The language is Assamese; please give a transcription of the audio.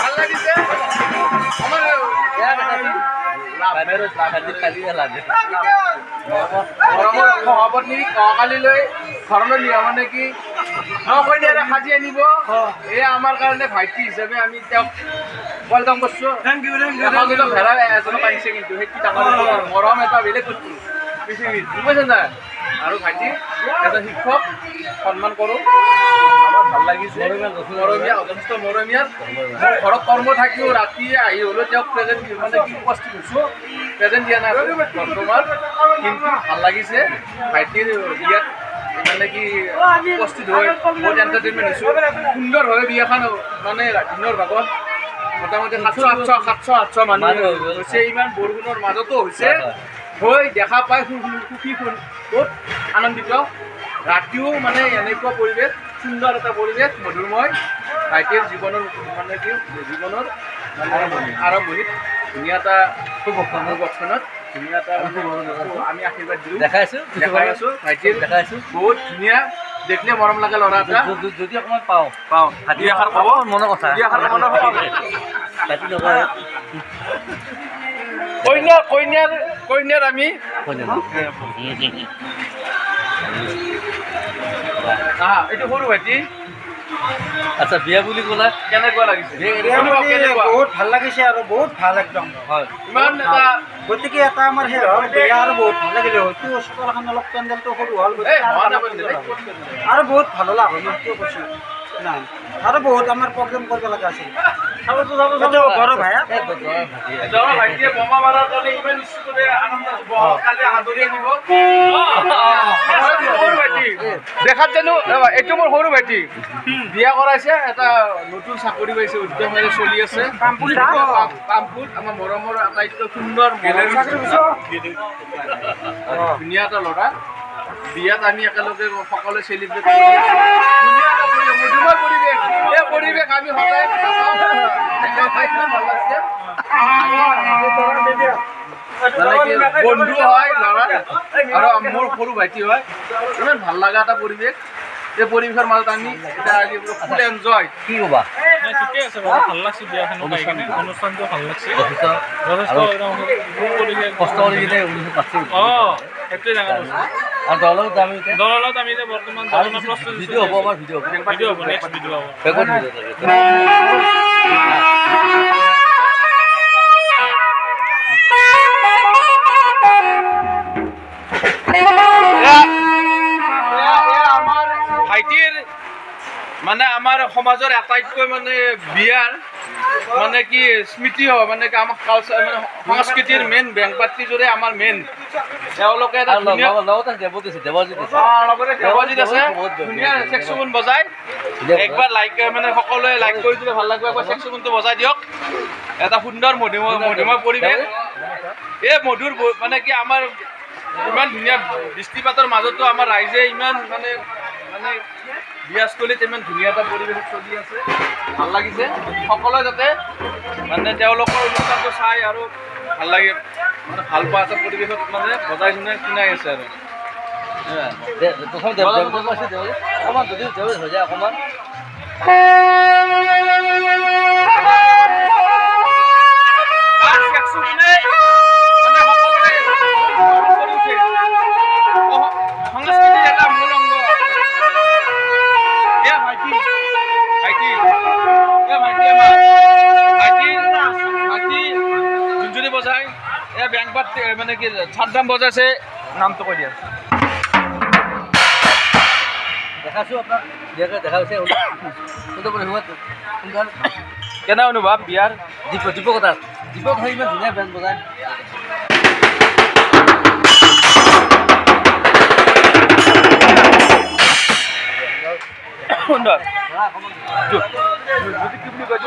ভাল লাগিছে আমাৰ গৰমৰ সভাপতি অহাকালিলৈ ঘৰলৈ নিয়া মানে কি কইনাৰে সাজি আনিব এয়া আমাৰ কাৰণে ভাইটি হিচাপে আমি তেওঁক ৱেলকাম কৰিছোঁ। ভেড়া এজনক আনিছে কিন্তু সেইটো ডাঙৰ মৰম এটা বেলেগ বস্তু পৃথিৱীত বুজিছে নাই আৰু ভাইটি এজন শিক্ষক সন্মান কৰোঁ আমাৰ ভাল লাগিছে মৰমীয়া যথেষ্ট মৰমীয়া ঘৰত কৰ্ম থাকিও ৰাতি আহি হ'লেও তেওঁক প্ৰেজেণ্ট মানে কি উপস্থিত হৈছোঁ প্ৰেজেণ্ট দিয়া নাই বৰ্তমান কিন্তু ভাল লাগিছে ভাইটিৰ বিয়াত মানে কি উপস্থিত হৈ বহুত এণ্টাৰটেইনমেণ্ট হৈছোঁ সুন্দৰভাৱে বিয়াখন মানে দিনৰ ভাগত মোটামুটি 700-800 মানুহ হৈছে ইমান বৰষুণৰ মাজতো হৈছে হৈ দেখা পাই সুখী বহুত আনন্দিত ৰাতিও মানে এনেকুৱা পৰিৱেশ সুন্দৰ এটা পৰিৱেশ মধুৰময় ভাইটিৰ জীৱনৰ মানে কি জীৱনৰ আৰম্ভণিত ধুনীয়া এটা শুভক্ষণত ধুনীয়া এটা আমি আশীৰ্বাদ দিওঁ দেখাই আছোঁ ভাইটিৰ বহুত ধুনীয়া দেখিলে মৰম লাগে ল'ৰা এটা যদি অকণমান পাওঁ দুই এষাৰ ক'ব মনৰ কথা কইনাৰ আমি এইটো সৰু ভাইটি আচ্ছা বিয়া বুলি ক'লা কেনেকুৱা লাগিছে বহুত ভাল লাগিছে আৰু বহুত ভাল একদম হয় ইমান এটা গতিকে এটা আমাৰ সেই হ'ল বিয়া আৰু বহুত ভাল লাগিলে হয়তো চোতালখন অলপ পেণ্ডেলটো সৰু হ'ল আৰু বহুত ভাল লগা হ'ল সেইটো কৈছোঁ নাই আৰু বহুত আমাৰ প্ৰগ্ৰেম কৰিব লগা আছিল ঘৰৰ ভাইটিয়ে বোমা মাৰাৰ কাৰণে ইমান নিশ্চিতভাৱে আনন্দ কালি আদৰি আনিব সৰু ভাইটি দেখাত জানো এইটো মোৰ সৰু ভাইটি বিয়া কৰাইছে এটা নতুন চাকৰি পাইছে উদ্যমেৰে চলি আছে কামপুৰ আমাৰ মৰমৰ আটাইতকৈ সুন্দৰ ধুনীয়া এটা ল'ৰা বিয়াত আমি একেলগে সকলোৱে চেলিব্ৰেট কৰি ধুনীয়া এটা মধুময় পৰিৱেশ এই পৰিৱেশ আমি সদায় ভাল লাগিছে বন্ধু হয় ল'ৰা আৰু মোৰ সৰু ভাইটি হয় ইমান ভাল লগা এটা পৰিৱেশ এই পৰিৱেশৰ মাজত আমি এতিয়া আজি ফুল এনজয় কি ক'বা ঠিকে আছে বাৰু ভাল লাগছে বিয়াখনো পাই কিনে অনুষ্ঠানটো ভাল লাগছে যথেষ্ট কষ্ট কৰি কিনে সেইটোৱে ডাঙৰ বস্তু আৰু দলত আমি এতিয়া বৰ্তমান ভিডিঅ' হ'ব আমাৰ ভিডিঅ' হ'ব নেক্সট ভিডিঅ' হ'ব ভাইটিৰ মানে আমাৰ সমাজৰ আটাইতকৈ মানে বিয়াৰ মানে কি স্মৃতি হয় মানে কি আমাৰ কালচাৰ মানে সংস্কৃতিৰ মেইন বেংপাত্ৰীযোৰে আমাৰ মেইন তেওঁলোকে এটা লগতে দেৱজিত আছে ধুনীয়া চেক্সোফোন বজাই একবাৰ লাইক মানে সকলোৱে লাইক কৰি দিলে ভাল লাগিব একবাৰ চেক্সোফোনটো বজাই দিয়ক এটা সুন্দৰ মধুময় পৰিৱেশ এই মধুৰ মানে কি আমাৰ ইমান ধুনীয়া বৃষ্টিপাতৰ মাজতো আমাৰ ৰাইজে ইমান মানে বিয়াস্থলীত ইমান ধুনীয়া এটা পৰিৱেশ চলি আছে ভাল লাগিছে সকলোৱে যাতে মানে তেওঁলোকৰ অনুষ্ঠানটো চাই আৰু ভাল লাগে মানে ভাল পোৱা এটা পৰিৱেশত মানে বজাই শুনাই আছে আৰু অকণমান যদি হৈ যায় অকণমান সংস্কৃতিৰ এটা মূল অংগ ভাইটি যোনজনী বজাই এয়া বেংকত মানে কি ছাদ্দাম বজাইছে নামটো কৈ দিয়া দেখাইছোঁ আপোনাক দেখা হৈছে কেনে অনুভৱ বিয়াৰ দীপক হয় ইমান ধুনীয়া বেংক বজায় সুন্দৰ কি বুলি কয়